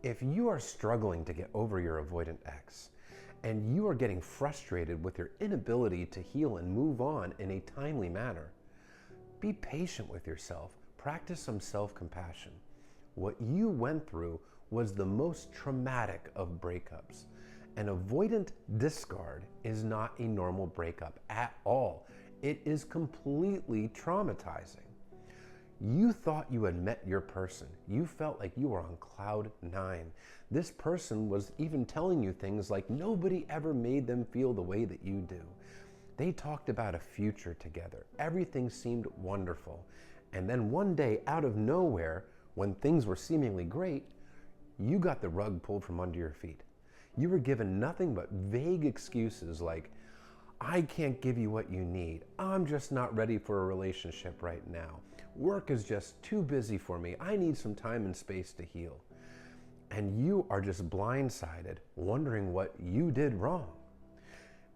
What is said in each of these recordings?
If you are struggling to get over your avoidant ex, and you are getting frustrated with your inability to heal and move on in a timely manner, be patient with yourself. Practice some self-compassion. What you went through was the most traumatic of breakups. An avoidant discard is not a normal breakup at all. It is completely traumatizing. You thought you had met your person. You felt like you were on cloud 9. This person was even telling you things like nobody ever made them feel the way that you do. They talked about a future together. Everything seemed wonderful. And then one day, out of nowhere, when things were seemingly great, you got the rug pulled from under your feet. You were given nothing but vague excuses like, I can't give you what you need. I'm just not ready for a relationship right now. Work is just too busy for me. I need some time and space to heal. And you are just blindsided, wondering what you did wrong.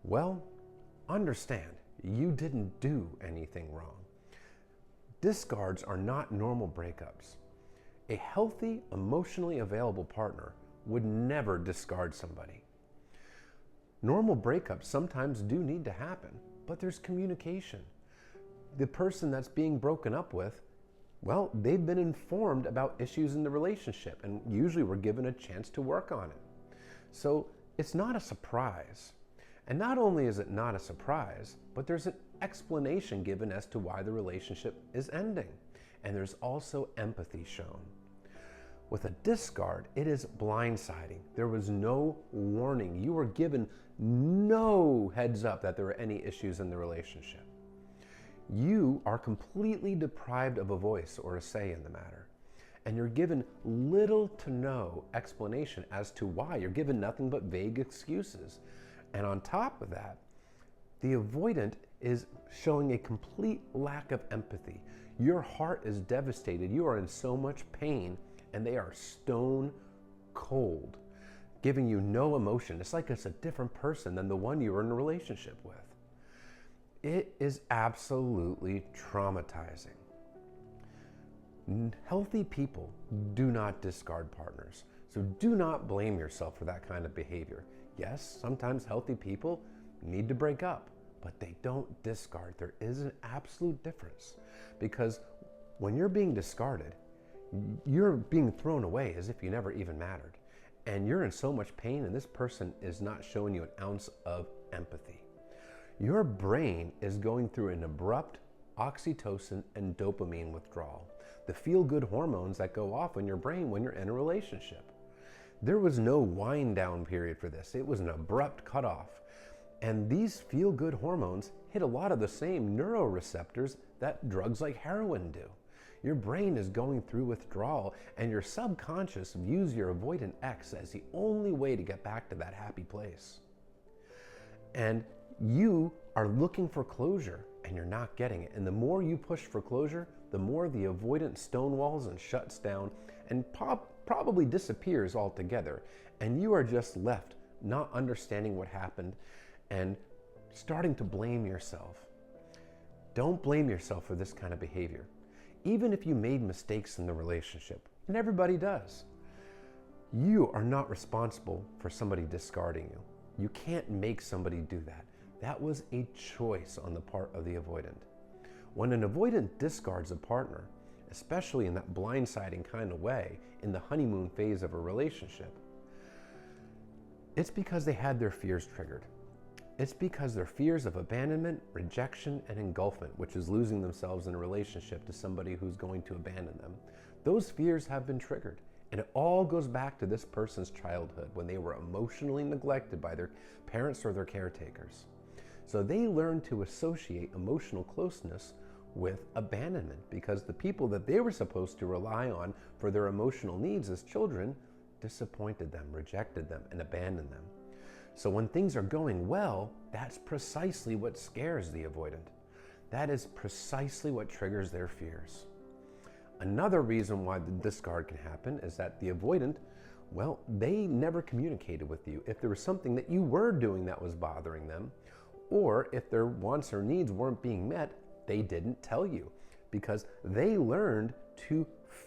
Well, understand, you didn't do anything wrong. Discards are not normal breakups. A healthy, emotionally available partner would never discard somebody. Normal breakups sometimes do need to happen, but there's communication. The person that's being broken up with, well, they've been informed about issues in the relationship and usually were given a chance to work on it. So it's not a surprise. And not only is it not a surprise, but there's an explanation given as to why the relationship is ending. And there's also empathy shown. With a discard, it is blindsiding. There was no warning. You were given no heads up that there were any issues in the relationship. You are completely deprived of a voice or a say in the matter. And you're given little to no explanation as to why. You're given nothing but vague excuses. And on top of that, the avoidant is showing a complete lack of empathy. Your heart is devastated. You are in so much pain, and they are stone cold, giving you no emotion. It's like it's a different person than the one you were in a relationship with. It is absolutely traumatizing. Healthy people do not discard partners, so do not blame yourself for that kind of behavior. Yes, sometimes healthy people need to break up, but they don't discard. There is an absolute difference, because when you're being discarded, you're being thrown away as if you never even mattered. And you're in so much pain, and this person is not showing you an ounce of empathy. Your brain is going through an abrupt oxytocin and dopamine withdrawal, the feel-good hormones that go off in your brain when you're in a relationship. There was no wind down period for this. It was an abrupt cutoff. And these feel-good hormones hit a lot of the same neuroreceptors that drugs like heroin do. Your brain is going through withdrawal, and your subconscious views your avoidant ex as the only way to get back to that happy place. And you are looking for closure, and you're not getting it. And the more you push for closure, the more the avoidant stonewalls and shuts down and probably disappears altogether. And you are just left not understanding what happened and starting to blame yourself. Don't blame yourself for this kind of behavior. Even if you made mistakes in the relationship, and everybody does, you are not responsible for somebody discarding you. You can't make somebody do that. That was a choice on the part of the avoidant. When an avoidant discards a partner, especially in that blindsiding kind of way, in the honeymoon phase of a relationship, it's because they had their fears triggered. It's because their fears of abandonment, rejection, and engulfment, which is losing themselves in a relationship to somebody who's going to abandon them, those fears have been triggered. And it all goes back to this person's childhood when they were emotionally neglected by their parents or their caretakers. So they learned to associate emotional closeness with abandonment, because the people that they were supposed to rely on for their emotional needs as children disappointed them, rejected them, and abandoned them. So when things are going well, that's precisely what scares the avoidant. That is precisely what triggers their fears. Another reason why the discard can happen is that the avoidant, well, they never communicated with you. If there was something that you were doing that was bothering them, or if their wants or needs weren't being met, they didn't tell you, because they learned to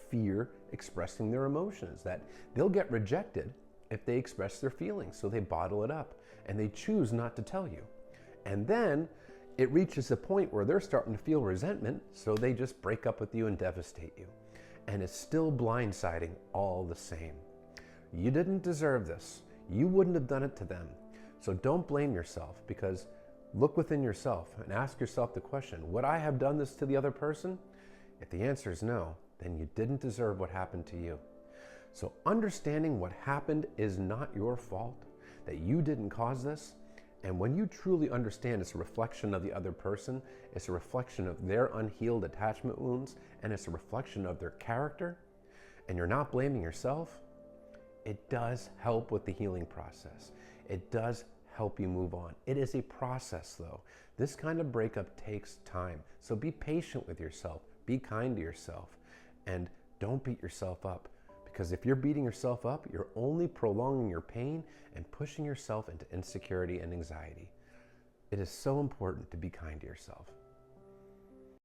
fear expressing their emotions, that they'll get rejected if they express their feelings, so they bottle it up and they choose not to tell you. And then it reaches a point where they're starting to feel resentment, so they just break up with you and devastate you. And it's still blindsiding all the same. You didn't deserve this. You wouldn't have done it to them. So don't blame yourself, because look within yourself and ask yourself the question, would I have done this to the other person? If the answer is no, then you didn't deserve what happened to you. So understanding what happened is not your fault, that you didn't cause this. And when you truly understand it's a reflection of the other person, it's a reflection of their unhealed attachment wounds, and it's a reflection of their character, and you're not blaming yourself, it does help with the healing process. It does help you move on. It is a process though. This kind of breakup takes time. So be patient with yourself, be kind to yourself, and don't beat yourself up. Because if you're beating yourself up, you're only prolonging your pain and pushing yourself into insecurity and anxiety. It is so important to be kind to yourself.